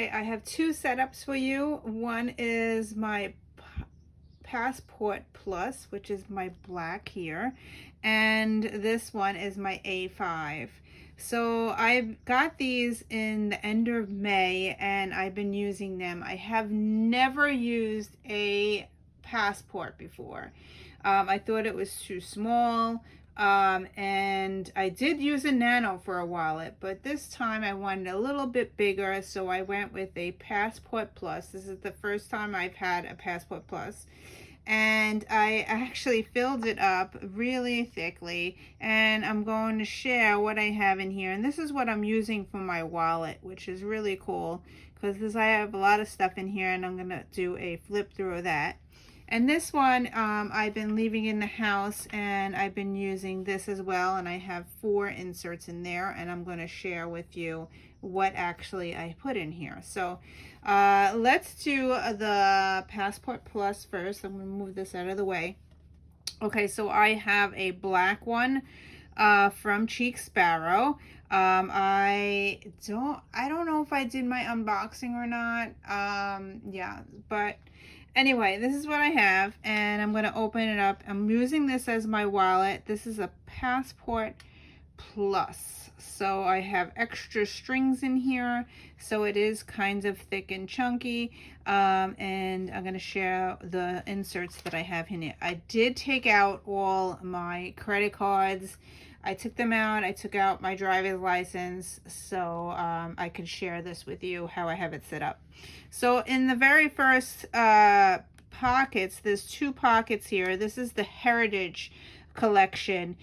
Okay, I have two setups for you. One is my Passport Plus, which is my black here, and this one is my A5. So I got these in the end of May and I've been using them. I have never used a Passport before. I thought it was too small. And I did use a nano for a wallet, but this time I wanted a little bit bigger, so I went with a Passport Plus. This is the first time I've had a Passport Plus, and I actually filled it up really thickly, and I'm going to share what I have in here. And this is what I'm using for my wallet, which is really cool because I have a lot of stuff in here, and I'm gonna do a flip through of that. And this one I've been leaving in the house, and I've been using this as well, and I have 4 inserts in there, and I'm going to share with you what actually I put in here. So let's do the Passport Plus first. I'm going to move this out of the way. Okay, so I have a black one from ChicSparrow. I don't know if I did my unboxing or not. Yeah, but anyway, this is what I have, and I'm going to open it up. I'm using this as my wallet. This is a Passport Plus. So I have extra strings in here, so it is kind of thick and chunky. And I'm going to share the inserts that I have in it. I did take out all my credit cards. I took them out. I took out my driver's license, so I could share this with you how I have it set up. So in the very first pockets, there's 2 pockets here. This is the Heritage collection,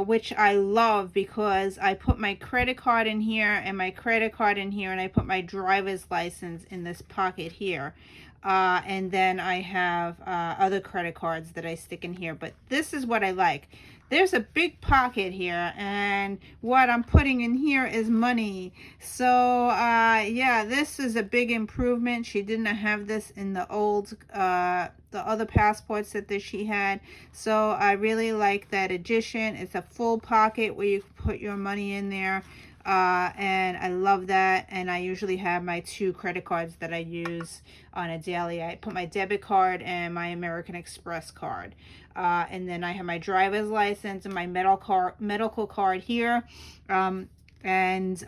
which I love because I put my credit card in here and my credit card in here, and I put my driver's license in this pocket here. And then I have other credit cards that I stick in here, but this is what I like. There's a big pocket here, and what I'm putting in here is money. So yeah, this is a big improvement. She didn't have this in the old the other passports that she had, so I really like that addition. It's a full pocket where you can put your money in there. And I love that, and I usually have my 2 credit cards that I use on a daily. I put my debit card and my American Express card, and then I have my driver's license and my medical card here. And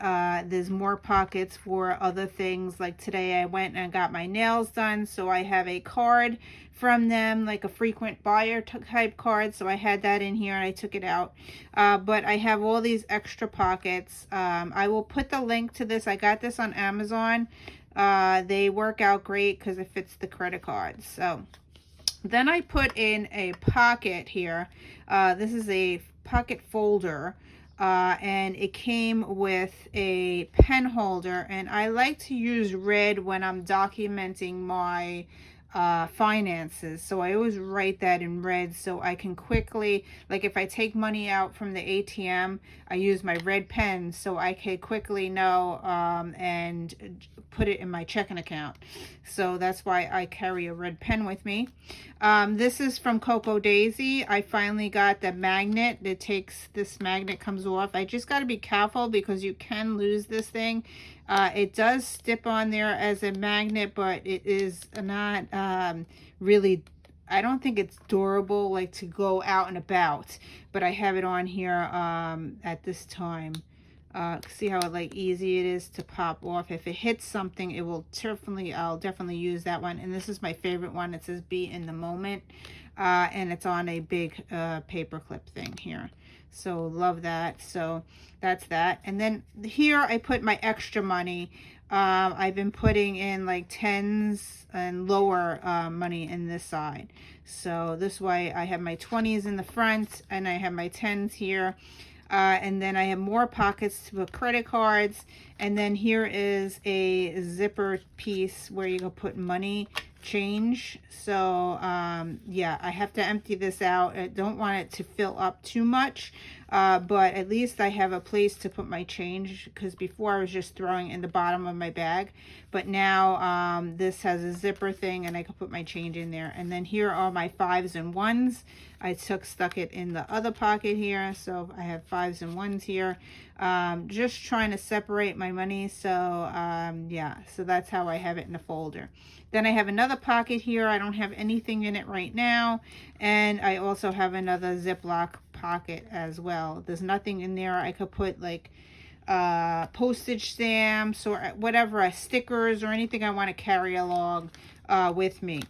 there's more pockets for other things. Like today I went and got my nails done, so I have a card from them, like a frequent buyer type card, so I had that in here and I took it out. But I have all these extra pockets. I will put the link to this. I got this on Amazon. They work out great because it fits the credit card. So then I put in a pocket here. This is a pocket folder. And it came with a pen holder, and I like to use red when I'm documenting my finances, so I always write that in red so I can quickly, like if I take money out from the ATM, I use my red pen so I can quickly know and put it in my checking account. So that's why I carry a red pen with me. This is from Coco Daisy. I finally got the magnet. This magnet comes off. I just got to be careful because you can lose this thing. It does stip on there as a magnet, but it is not really, I don't think it's durable like to go out and about, but I have it on here at this time. See how like easy it is to pop off. If it hits something, it will I'll definitely use that one. And this is my favorite one. It says be in the moment, and it's on a big paper clip thing here. So love that. So that's that. And then here I put my extra money. I've been putting in like 10s and lower money in this side. So this way I have my 20s in the front and I have my 10s here. And then I have more pockets to put credit cards. And then here is a zipper piece where you can put money change. So yeah, I have to empty this out. I don't want it to fill up too much. but at least I have a place to put my change, because before I was just throwing it in the bottom of my bag. But now this has a zipper thing and I can put my change in there. And then here are my 5s and 1s. I stuck it in the other pocket here, so I have 5s and 1s here. Just trying to separate my money. So yeah, so that's how I have it in the folder. Then I have another pocket here. I don't have anything in it right now. And I also have another Ziploc pocket as well. There's nothing in there. I could put like postage stamps or whatever, stickers or anything I want to carry along with me.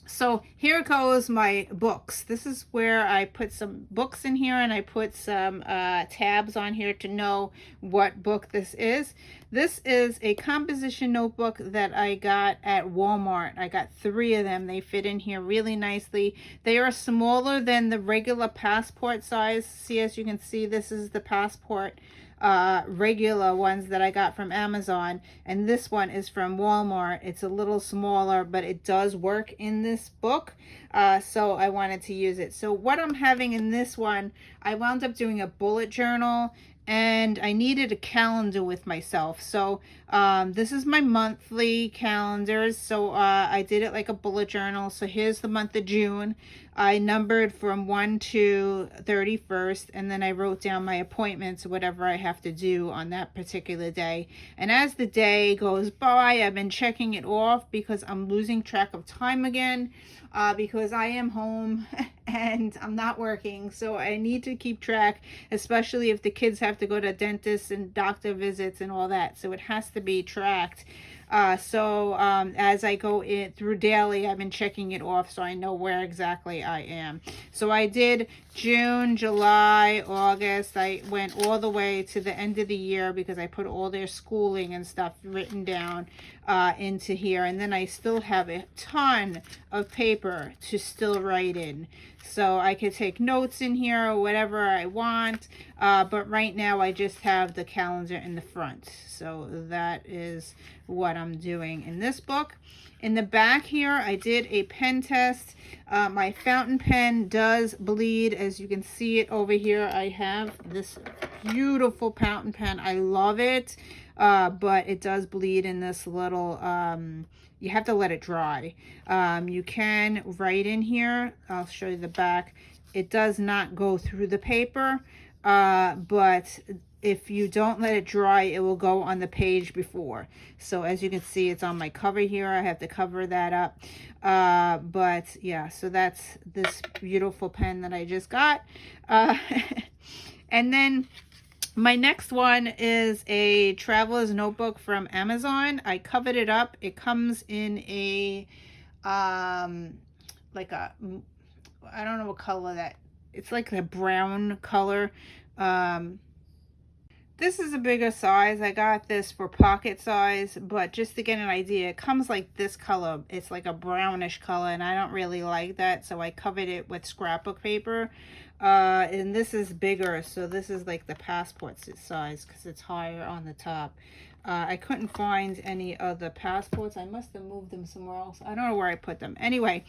So here goes my books. This is where I put some books in here, and I put some tabs on here to know what book this is. This is a composition notebook that I got at Walmart. I got 3 of them. They fit in here really nicely. They are smaller than the regular passport size. See, as you can see, this is the passport regular ones that I got from Amazon, and this one is from Walmart. It's a little smaller, but it does work in this book, so I wanted to use it. So what I'm having in this one, I wound up doing a bullet journal, and I needed a calendar with myself. So this is my monthly calendars. So I did it like a bullet journal. So here's the month of June. I numbered from 1 to 31st, and then I wrote down my appointments, whatever I have to do on that particular day. And as the day goes by, I've been checking it off because I'm losing track of time again, because I am home and I'm not working. So I need to keep track, especially if the kids have to go to dentists and doctor visits and all that. So it has to be tracked. As I go in through daily, I've been checking it off so I know where exactly I am. So I did June, July, August. I went all the way to the end of the year because I put all their schooling and stuff written down into here. And then I still have a ton of paper to still write in. So I could take notes in here or whatever I want. But right now I just have the calendar in the front. So that is what I'm doing in this book. In the back here, I did a pen test. My fountain pen does bleed. As you can see it over here, I have this beautiful fountain pen. I love it, but it does bleed in this little... you have to let it dry. You can write in here. I'll show you the back. It does not go through the paper, but if you don't let it dry, it will go on the page before. So as you can see, it's on my cover here. I have to cover that up. But yeah, so that's this beautiful pen that I just got. And then my next one is a traveler's notebook from Amazon. I covered it up. It comes in a, like a, I don't know what color that, it's like a brown color. This is a bigger size. I got this for pocket size, but just to get an idea, it comes like this color. It's like a brownish color, and I don't really like that, so I covered it with scrapbook paper. And this is bigger, so this is like the passport size because it's higher on the top. I couldn't find any other passports. I must have moved them somewhere else. I don't know where I put them. Anyway,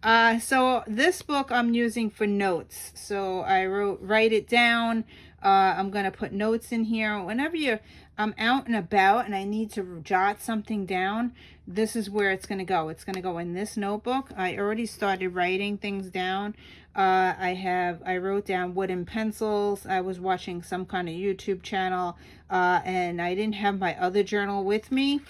so this book I'm using for notes. So I write it down. I'm going to put notes in here. Whenever I'm out and about and I need to jot something down, this is where it's going to go. It's going to go in this notebook. I already started writing things down. I wrote down wooden pencils. I was watching some kind of YouTube channel, and I didn't have my other journal with me.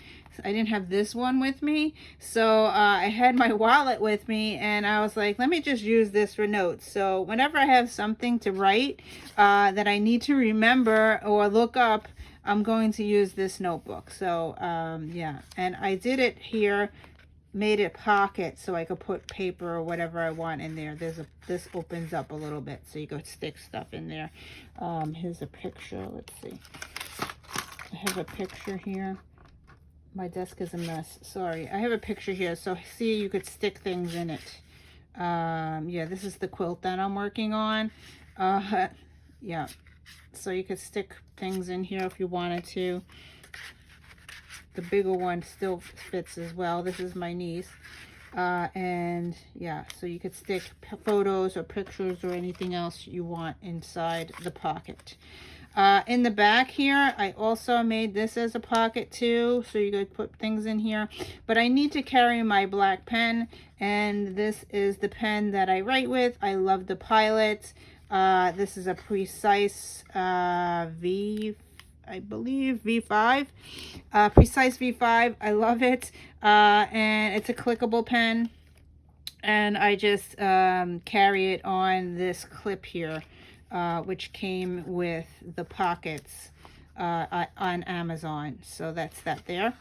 I didn't have this one with me, so I had my wallet with me, and I was like, let me just use this for notes. So whenever I have something to write that I need to remember or look up, I'm going to use this notebook. So yeah, and I did it here, made it pocket so I could put paper or whatever I want in there. This opens up a little bit so you could stick stuff in there. Here's a picture. Let's see. I have a picture here. My desk is a mess. Sorry. I have a picture here. So see, you could stick things in it. Yeah, this is the quilt that I'm working on. Yeah. So you could stick things in here if you wanted to. The bigger one still fits as well. This is my niece. And yeah, so you could stick photos or pictures or anything else you want inside the pocket. In the back here, I also made this as a pocket too, so you could put things in here. But I need to carry my black pen, and this is the pen that I write with. I love the Pilot. This is a Precise I believe V5, Precise V5. I love it, and it's a clickable pen, and I just carry it on this clip here, which came with the pockets on Amazon. So that's that there.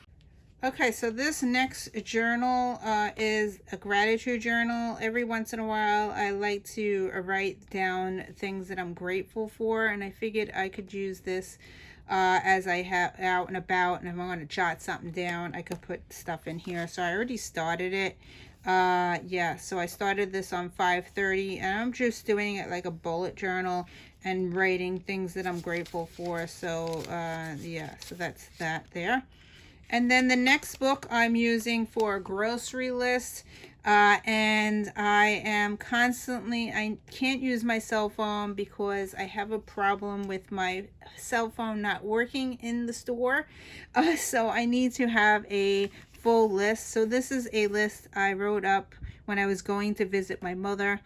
Okay, so this next journal is a gratitude journal. Every once in a while, I like to write down things that I'm grateful for, and I figured I could use this as I have out and about, and if I want to jot something down, I could put stuff in here. So I already started it. Yeah, so I started this on 5:30, and I'm just doing it like a bullet journal and writing things that I'm grateful for. So yeah, so that's that there. And then the next book I'm using for a grocery list, and I am constantly, I can't use my cell phone because I have a problem with my cell phone not working in the store. So I need to have a full list. So this is a list I wrote up when I was going to visit my mother.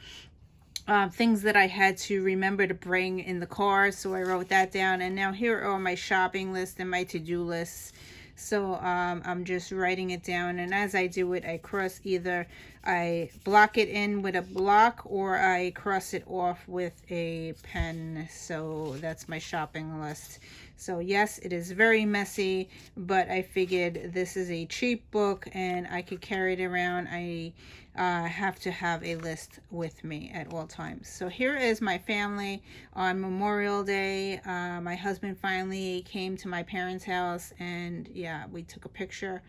Things that I had to remember to bring in the car, so I wrote that down. And now here are my shopping list and my to-do lists. So I'm just writing it down, and as I do it, I cross, either I block it in with a block or I cross it off with a pen. So that's my shopping list. So yes, it is very messy, but I figured this is a cheap book and I could carry it around. I have to have a list with me at all times. So here is my family on Memorial Day. My husband finally came to my parents' house, and yeah, we took a picture.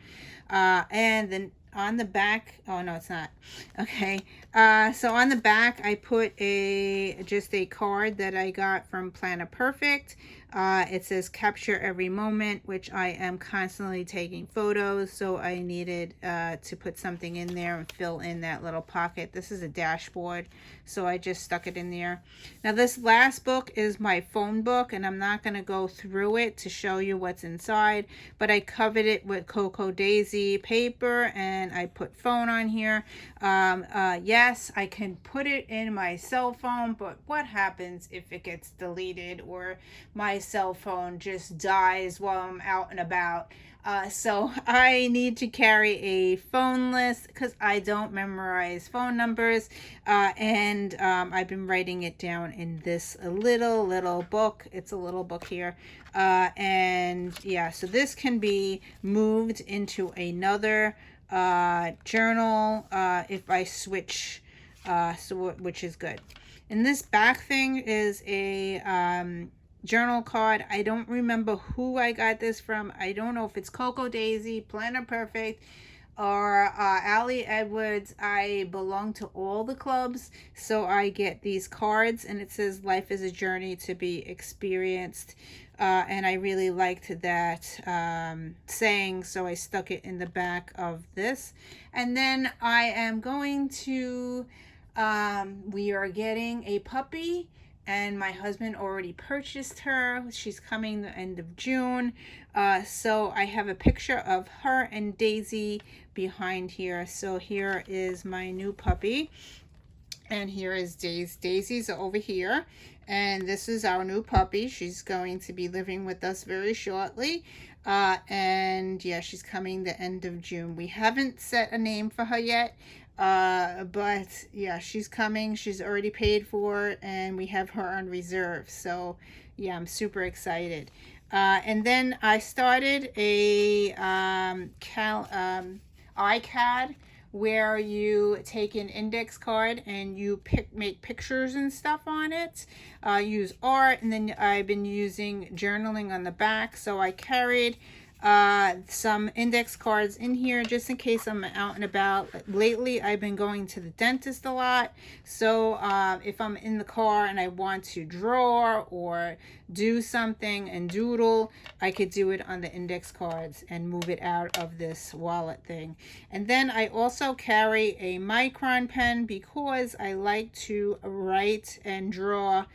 And then on the back, oh no, it's not. Okay. So on the back, I put just a card that I got from Planet Perfect. It says capture every moment, which I am constantly taking photos. So I needed to put something in there and fill in that little pocket. This is a dashboard, so I just stuck it in there. Now this last book is my phone book, and I'm not going to go through it to show you what's inside, but I covered it with Cocoa Daisy paper, and I put phone on here. Yes, I can put it in my cell phone, but what happens if it gets deleted or my cell phone just dies while I'm out and about? So I need to carry a phone list because I don't memorize phone numbers, and I've been writing it down in this little book. It's a little book here, and yeah, so this can be moved into another journal if I switch, which is good. And this back thing is a journal card. I don't remember who I got this from. I don't know if it's Cocoa Daisy, Planet Perfect, or Ali Edwards. I belong to all the clubs, so I get these cards, and it says life is a journey to be experienced, and I really liked that saying, so I stuck it in the back of this. And then I am going to we are getting a puppy, and my husband already purchased her. She's coming the end of June. So I have a picture of her and Daisy behind here. So here is my new puppy, and here is Daisy. Daisy's over here, and this is our new puppy. She's going to be living with us very shortly. And yeah, she's coming the end of June. We haven't set a name for her yet. But yeah, she's coming. She's already paid for, and we have her on reserve. So yeah, I'm super excited. And then I started a icad, where you take an index card and you make pictures and stuff on it. Use art, and then I've been using journaling on the back. So I carried some index cards in here just in case I'm out and about. Lately I've been going to the dentist a lot, so if I'm in the car and I want to draw or do something and doodle, I could do it on the index cards and move it out of this wallet thing. And then I also carry a micron pen because I like to write and draw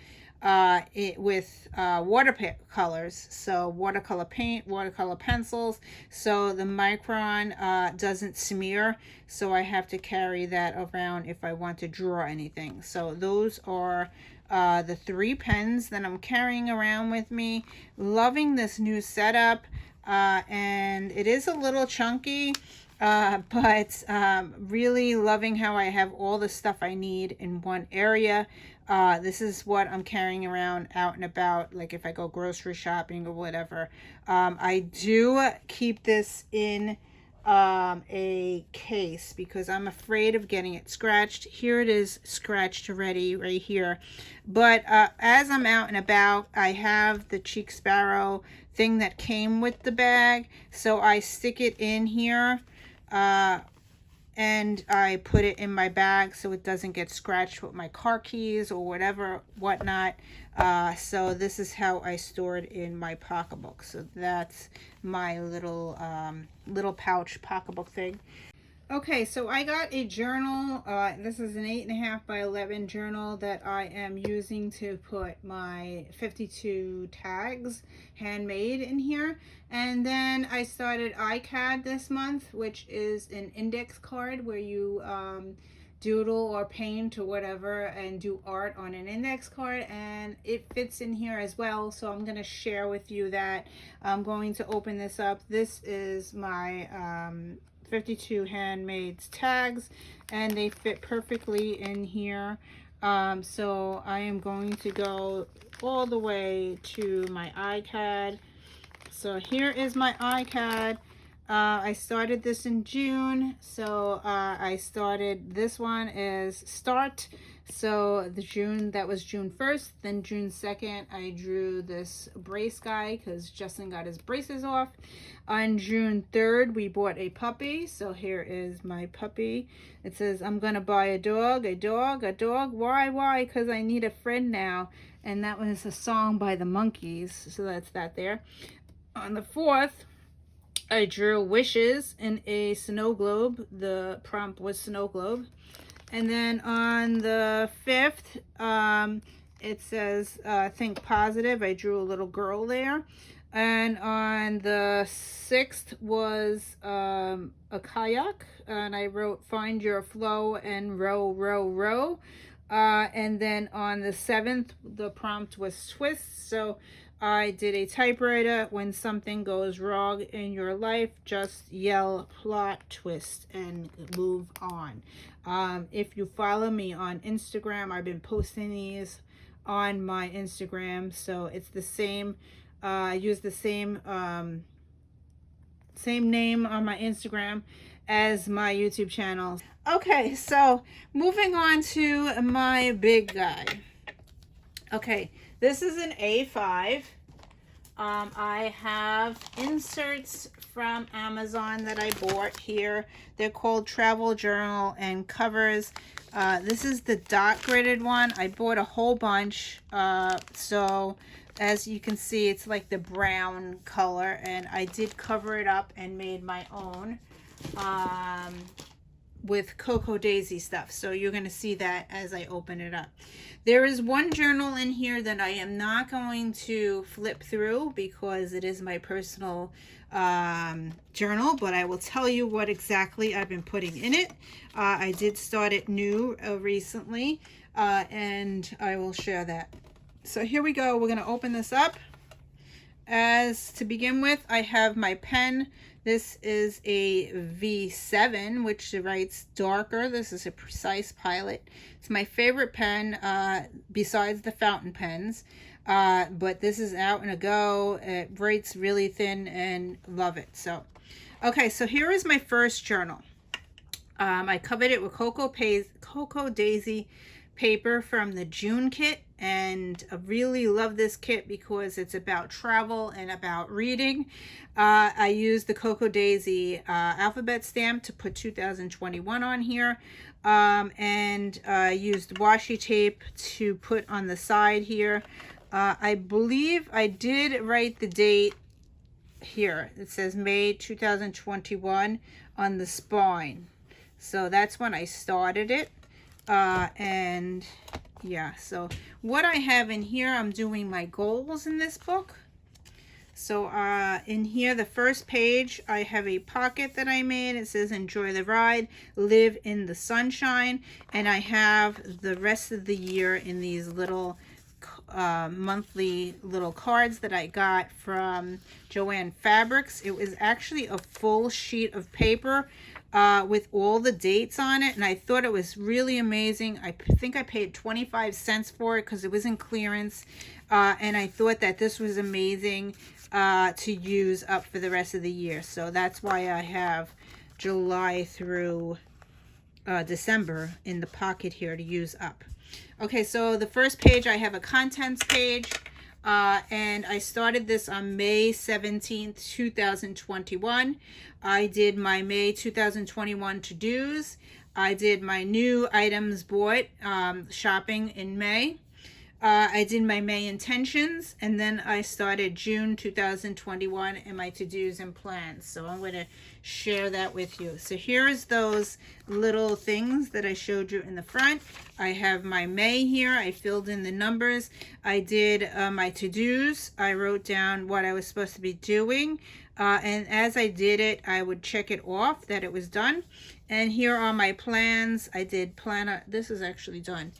it with watercolors, so watercolor paint, watercolor pencils, so the micron doesn't smear, so I have to carry that around if I want to draw anything. So those are the 3 pens that I'm carrying around with me. Loving this new setup, and it is a little chunky, but really loving how I have all the stuff I need in one area. This is what I'm carrying around out and about, like if I go grocery shopping or whatever. I do keep this in a case because I'm afraid of getting it scratched. Here it is scratched already right here. But as I'm out and about, I have the ChicSparrow thing that came with the bag, so I stick it in here. And I put it in my bag so it doesn't get scratched with my car keys or whatnot. So this is how I store it in my pocketbook. So that's my little pouch pocketbook thing. Okay, so I got a journal. This is an 8.5 by 11 journal that I am using to put my 52 tags, handmade, in here. And then I started icad this month, which is an index card where you doodle or paint or whatever and do art on an index card, and it fits in here as well. So I'm going to share with you that. I'm going to open this up. This is my 52 handmade tags, and they fit perfectly in here. So I am going to go all the way to my icad. So here is my icad. I started this in June, so I started, this one is start. So that was June 1st. Then June 2nd, I drew this brace guy because Justin got his braces off. On June 3rd, we bought a puppy. So here is my puppy. It says, I'm gonna buy a dog, a dog, a dog. Why? Because I need a friend now. And that was a song by the Monkees. So that's that there. On the 4th, I drew wishes in a snow globe. The prompt was snow globe. And then on the 5th, it says think positive. I drew a little girl there. And on the 6th was a kayak, and I wrote find your flow and row, row, row. And then on the 7th, the prompt was twist. So I did a typewriter. When something goes wrong in your life, just yell plot twist and move on. If you follow me on Instagram, I've been posting these on my Instagram, so it's the same. I use the same name on my Instagram as my YouTube channel. Okay, so moving on to my big guy. Okay, this is an A5. I have inserts from Amazon that I bought here. They're called travel journal and covers. This is the dot gridded one. I bought a whole bunch. So as you can see, it's like the brown color, and I did cover it up and made my own with Cocoa Daisy stuff. So you're going to see that as I open it up. There is one journal in here that I am not going to flip through because it is my personal journal, but I will tell you what exactly I've been putting in it. I did start it new recently, and I will share that. So here we go. We're going to open this up. As to begin with, I have my pen. This is a V7, which writes darker. This is a Precise Pilot. It's my favorite pen besides the fountain pens. But this is out and a go. It writes really thin and love it. So, okay, so here is my first journal. I covered it with Cocoa Daisy paper from the June kit. and I really love this kit because it's about travel and about reading. I used the Cocoa Daisy alphabet stamp to put 2021 on here, and used washi tape to put on the side here. I believe I did write the date here. It says May 2021 on the spine. So that's when I started it. And yeah, so what I have in here, I'm doing my goals in this book. So in here, the first page, I have a pocket that I made. It says enjoy the ride, live in the sunshine. And I have the rest of the year in these little monthly little cards that I got from Joann Fabrics. It was actually a full sheet of paper with all the dates on it, and I thought it was really amazing. I think I paid 25 cents for it because it was in clearance, and I thought that this was amazing to use up for the rest of the year. So that's why I have July through December in the pocket here to use up. Okay, so the first page, I have a contents page, and I started this on May 17th, 2021. I did my May 2021 to-dos. I did my new items bought shopping in May. I did my May intentions, and then I started June 2021 and my to-dos and plans. So I'm going to share that with you. So here's those little things that I showed you in the front. I have my May here. I filled in the numbers. I did my to-dos. I wrote down what I was supposed to be doing. And as I did it, I would check it off that it was done. And here are my plans. I did planner. This is actually done.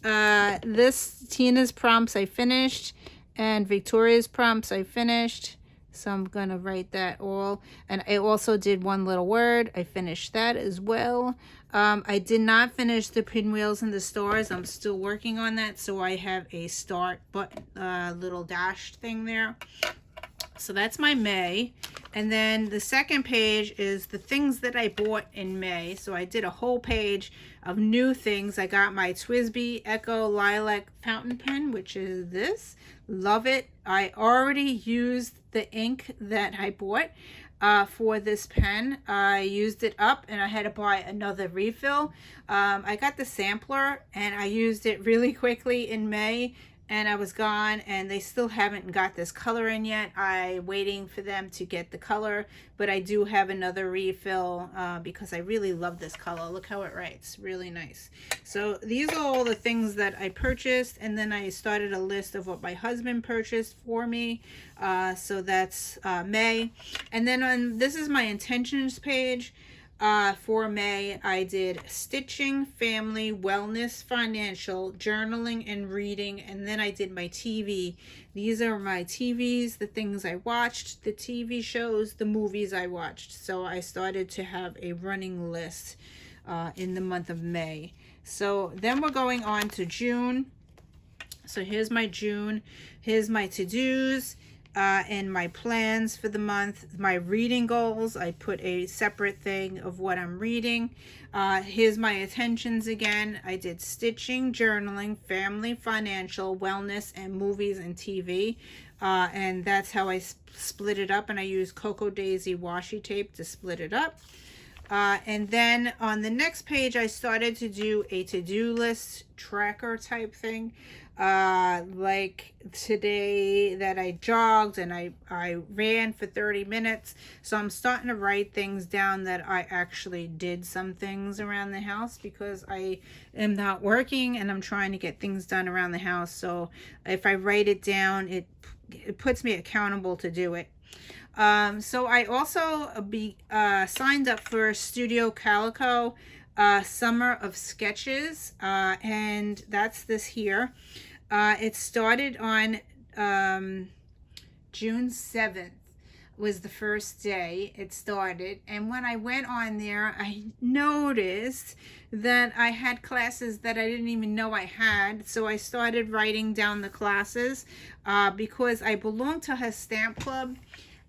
This Tina's prompts I finished, and Victoria's prompts I finished. So I'm going to write that all. And I also did one little word. I finished that as well. I did not finish the pinwheels and the stars. I'm still working on that. So I have a start button, little dashed thing there. So that's my May. And then the second page is the things that I bought in May. So I did a whole page of new things. I got my TWSBI Echo Lilac fountain pen, which is this. Love it. I already used the ink that I bought for this pen. I used it up and I had to buy another refill. I got the sampler and I used it really quickly in May, and I was gone, and they still haven't got this color in yet. I'm waiting for them to get the color, but I do have another refill because I really love this color. Look how it writes, really nice. So these are all the things that I purchased, and then I started a list of what my husband purchased for me. So that's May. And then this is my intentions page. For May, I did stitching, family, wellness, financial, journaling, and reading. And then I did my TV. These are my TVs, the things I watched, the TV shows, the movies I watched. So I started to have a running list in the month of May. So then we're going on to June. So here's my June. Here's my to-dos. And my plans for the month, my reading goals. I put a separate thing of what I'm reading. Here's my attentions again. I did stitching, journaling, family, financial, wellness, and movies and TV. And that's how I split it up. And I used Cocoa Daisy washi tape to split it up. And then on the next page, I started to do a to-do list tracker type thing. Like today that I jogged and I ran for 30 minutes. So I'm starting to write things down that I actually did some things around the house because I am not working and I'm trying to get things done around the house. So if I write it down, it puts me accountable to do it. So I also signed up for Studio Calico Summer of Sketches, and that's this here. It started on June 7th was the first day it started, and when I went on there, I noticed that I had classes that I didn't even know I had. So I started writing down the classes because I belong to her stamp club,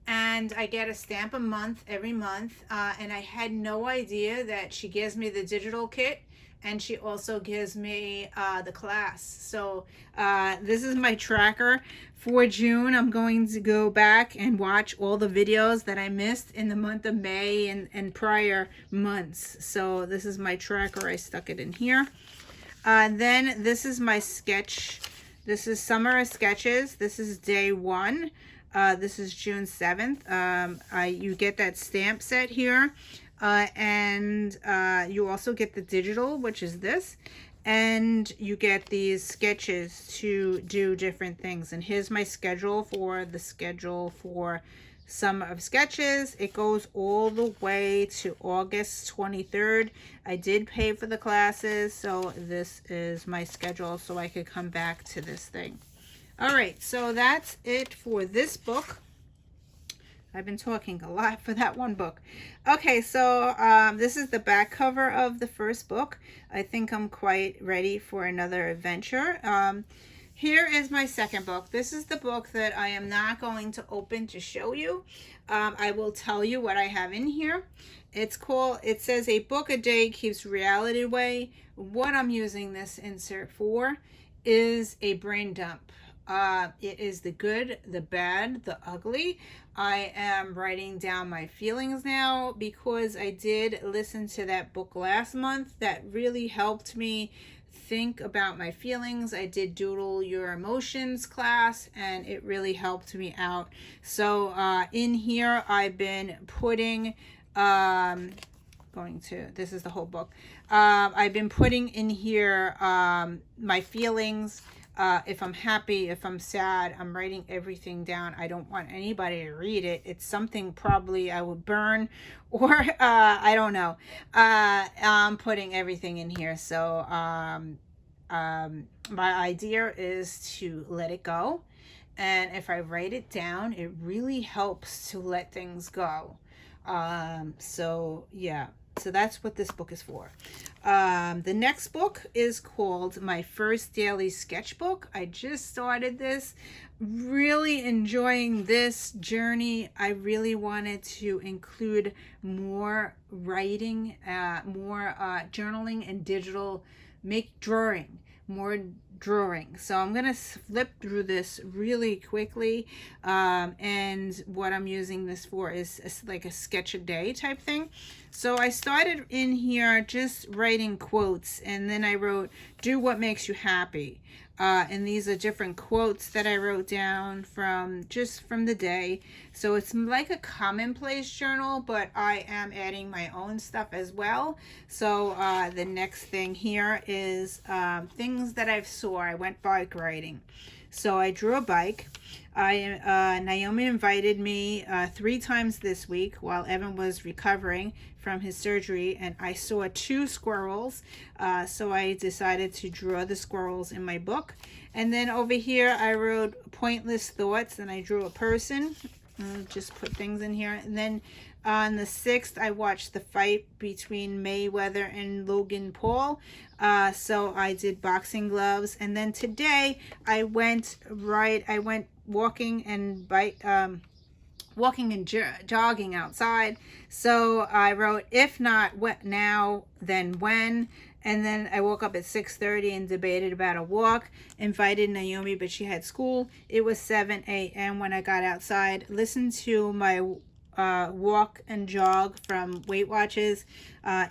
and I get a stamp a month every month, and I had no idea that she gives me the digital kit and she also gives me the class. So this is my tracker for June. I'm going to go back and watch all the videos that I missed in the month of May and prior months. So this is my tracker. I stuck it in here. Then this is my sketch. This is Summer of Sketches. This is day 1. This is June 7th. You get that stamp set here. And you also get the digital, which is this. And you get these sketches to do different things. And here's my schedule for Summer of Sketches. It goes all the way to August 23rd. I did pay for the classes, so this is my schedule so I could come back to this thing. All right, so that's it for this book. I've been talking a lot for that one book. Okay, so this is the back cover of the first book. I think I'm quite ready for another adventure. Here is my second book. This is the book that I am not going to open to show you. I will tell you what I have in here. It says a book a day keeps reality away. What I'm using this insert for is a brain dump. It is the good, the bad, the ugly. I am writing down my feelings now because I did listen to that book last month that really helped me think about my feelings. I did Doodle Your Emotions class and it really helped me out. So in here I've been putting this is the whole book. I've been putting in here my feelings. If I'm happy, if I'm sad, I'm writing everything down. I don't want anybody to read it. It's something probably I would burn or I don't know. I'm putting everything in here. So my idea is to let it go. And if I write it down, it really helps to let things go. So yeah. So that's what this book is for. The next book is called My First Daily Sketchbook. I just started this. Really enjoying this journey. I really wanted to include more writing, more journaling and digital, more drawing. So I'm going to flip through this really quickly. And what I'm using this for is like a sketch a day type thing. So I started in here just writing quotes, and then I wrote, do what makes you happy. And these are different quotes that I wrote down from the day. So it's like a commonplace journal, but I am adding my own stuff as well. So the next thing here is things that I saw. I went bike riding. So I drew a bike. Naomi invited me 3 times this week while Evan was recovering from his surgery, and I saw 2 squirrels. So I decided to draw the squirrels in my book. And then over here I wrote pointless thoughts, and I drew a person. Just put things in here. And then on the 6th, I watched the fight between Mayweather and Logan Paul. So I did boxing gloves. And then today I went walking and jogging outside. So I wrote, if not what now, then when. And then I woke up at 6:30 and debated about a walk. Invited Naomi, but she had school. It was 7 a.m. when I got outside. Listened to my walk and jog from Weight Watchers.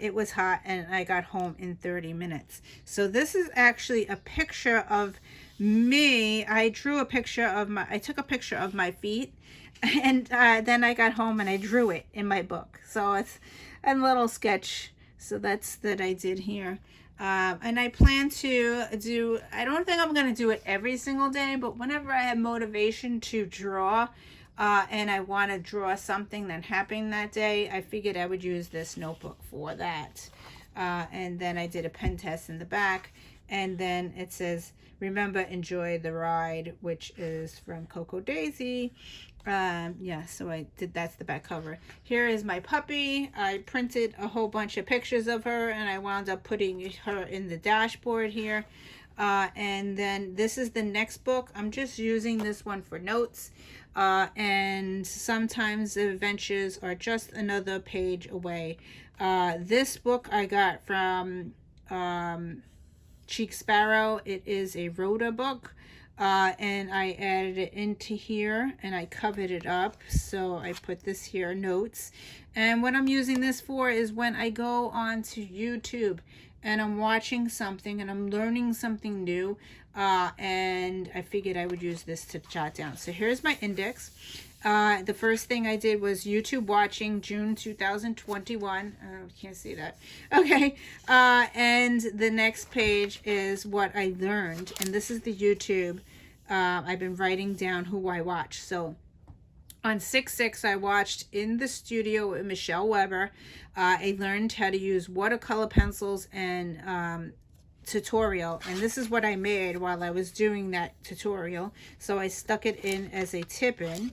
It was hot and I got home in 30 minutes. So this is actually a picture of me. I took a picture of my feet, and then I got home and I drew it in my book. So it's a little sketch. So that I did here. And I plan to do, I don't think I'm going to do it every single day, but whenever I have motivation to draw, and I want to draw something that happened that day, I figured I would use this notebook for that. And then I did a pen test in the back. And then it says, remember, enjoy the ride, which is from Coco Daisy. Yeah, so that's the back cover. Here is my puppy. I printed a whole bunch of pictures of her, and I wound up putting her in the dashboard here. And then this is the next book. I'm just using this one for notes. And sometimes the adventures are just another page away. This book I got from ChicSparrow. It is a rota book. And I added it into here and I covered it up. So I put this here, notes. And what I'm using this for is when I go onto YouTube and I'm watching something and I'm learning something new. And I figured I would use this to jot down. So here's my index. The first thing I did was YouTube watching, June 2021. Can't see that. Okay. And the next page is what I learned. And this is the YouTube. I've been writing down who I watch. So on 6/6, I watched In the Studio with Michelle Weber. I learned how to use watercolor pencils and tutorial, and this is what I made while I was doing that tutorial. So I stuck it in as a tip-in.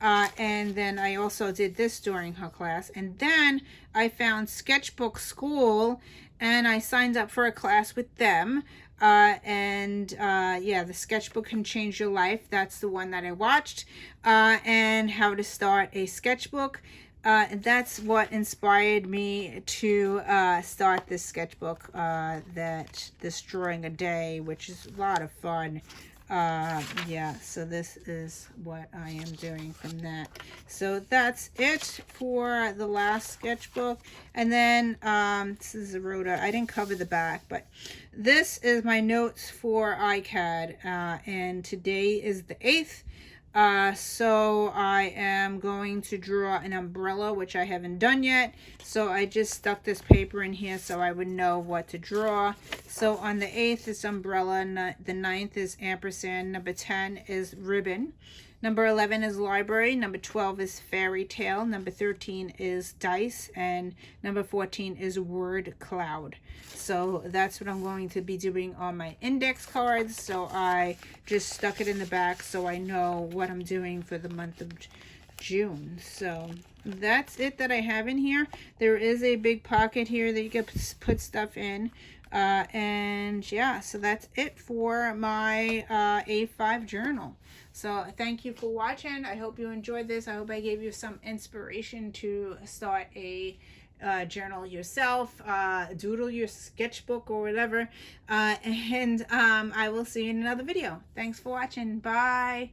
And then I also did this during her class. And then I found Sketchbook School and I signed up for a class with them. Yeah, the sketchbook can change your life. That's the one that I watched. And how to start a sketchbook. That's what inspired me to start this sketchbook, this drawing a day, which is a lot of fun. Yeah, so this is what I am doing from that. So that's it for the last sketchbook. And then this is a rota. I didn't cover the back, but this is my notes for icad. And today is the 8th. So I am going to draw an umbrella, which I haven't done yet. So I just stuck this paper in here so I would know what to draw. So on the 8th is umbrella, the 9th is ampersand, number 10 is ribbon, number 11 is library, number 12 is fairy tale, number 13 is dice, and number 14 is word cloud. So that's what I'm going to be doing on my index cards. So I just stuck it in the back so I know what I'm doing for the month of June. So that's it that I have in here. There is a big pocket here that you can put stuff in. And yeah, so that's it for my A5 journal. So thank you for watching. I hope you enjoyed this. I hope I gave you some inspiration to start a journal yourself, doodle your sketchbook or whatever. I will see you in another video. Thanks for watching. Bye.